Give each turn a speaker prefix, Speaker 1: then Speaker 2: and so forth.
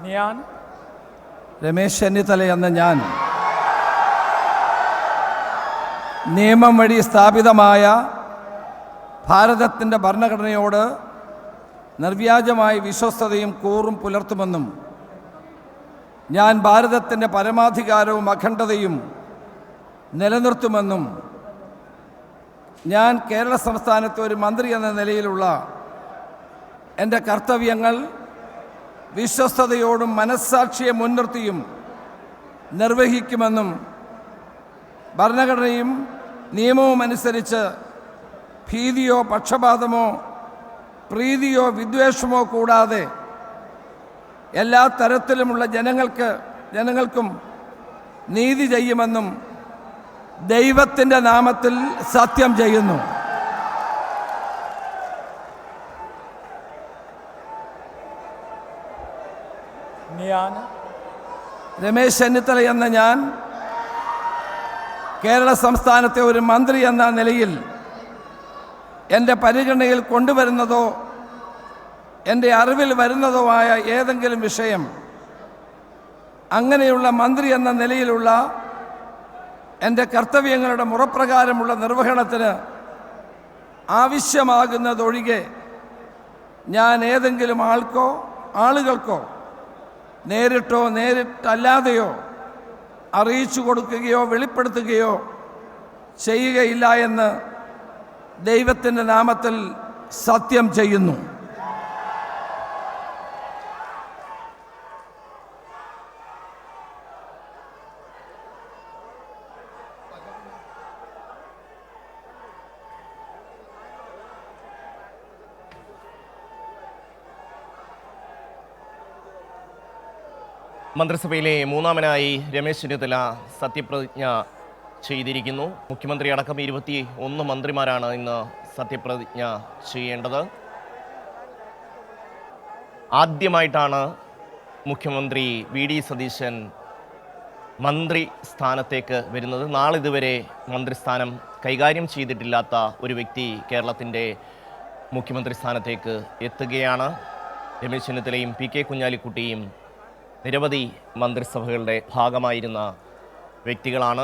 Speaker 1: ഞാൻ
Speaker 2: രമേശ് ചെന്നിത്തല എന്ന ഞാൻ നിയമം വഴി സ്ഥാപിതമായ ഭാരതത്തിൻ്റെ ഭരണഘടനയോട് നിർവ്യാജമായ വിശ്വസ്തതയും കൂറും പുലർത്തുമെന്നും ഞാൻ ഭാരതത്തിൻ്റെ പരമാധികാരവും അഖണ്ഡതയും നിലനിർത്തുമെന്നും ഞാൻ കേരള സംസ്ഥാനത്തെ ഒരു മന്ത്രി എന്ന നിലയിലുള്ള എൻ്റെ കർത്തവ്യങ്ങൾ വിശ്വസ്തയോടും മനസ്സാക്ഷിയെ മുൻനിർത്തിയും നിർവഹിക്കുമെന്നും ഭരണഘടനയും നിയമവും അനുസരിച്ച് ഭീതിയോ പക്ഷപാതമോ പ്രീതിയോ വിദ്വേഷമോ കൂടാതെ എല്ലാ തരത്തിലുമുള്ള ജനങ്ങൾക്കും നീതി ചെയ്യുമെന്നും ദൈവത്തിൻ്റെ നാമത്തിൽ സത്യം ചെയ്യുന്നു.
Speaker 1: ഞാൻ
Speaker 2: രമേശ് ചെന്നിത്തല എന്ന ഞാൻ കേരള സംസ്ഥാനത്തെ ഒരു മന്ത്രി എന്ന നിലയിൽ എൻ്റെ പരിഗണനയിൽ കൊണ്ടുവരുന്നതോ എൻ്റെ അറിവിൽ വരുന്നതോ ആയ ഏതെങ്കിലും വിഷയം അങ്ങനെയുള്ള മന്ത്രി എന്ന നിലയിലുള്ള എൻ്റെ കർത്തവ്യങ്ങളുടെ മുറപ്രകാരമുള്ള നിർവഹണത്തിന് ആവശ്യമാകുന്നതൊഴികെ ഞാൻ ഏതെങ്കിലും ആളുകൾക്കോ നേരിട്ടോ നേരിട്ടല്ലാതെയോ അറിയിച്ചു കൊടുക്കുകയോ വെളിപ്പെടുത്തുകയോ ചെയ്യുകയില്ല എന്ന് ദൈവത്തിൻ്റെ നാമത്തിൽ സത്യം ചെയ്യുന്നു.
Speaker 3: മന്ത്രിസഭയിലെ മൂന്നാമനായി രമേശ് ചെന്നിത്തല സത്യപ്രതിജ്ഞ ചെയ്തിരിക്കുന്നു. മുഖ്യമന്ത്രി അടക്കം 21 മന്ത്രിമാരാണ് ഇന്ന് സത്യപ്രതിജ്ഞ ചെയ്യേണ്ടത്. ആദ്യമായിട്ടാണ് മുഖ്യമന്ത്രി വി.ഡി. സതീശൻ മന്ത്രി സ്ഥാനത്തേക്ക് വരുന്നത്. നാളിതുവരെ മന്ത്രിസ്ഥാനം കൈകാര്യം ചെയ്തിട്ടില്ലാത്ത ഒരു വ്യക്തി കേരളത്തിൻ്റെ മുഖ്യമന്ത്രി സ്ഥാനത്തേക്ക് എത്തുകയാണ്. രമേശ് ചെന്നിത്തലയും പി കെ കുഞ്ഞാലിക്കുട്ടിയും നിരവധി മന്ത്രിസഭകളുടെ ഭാഗമായിരുന്ന വ്യക്തികളാണ്.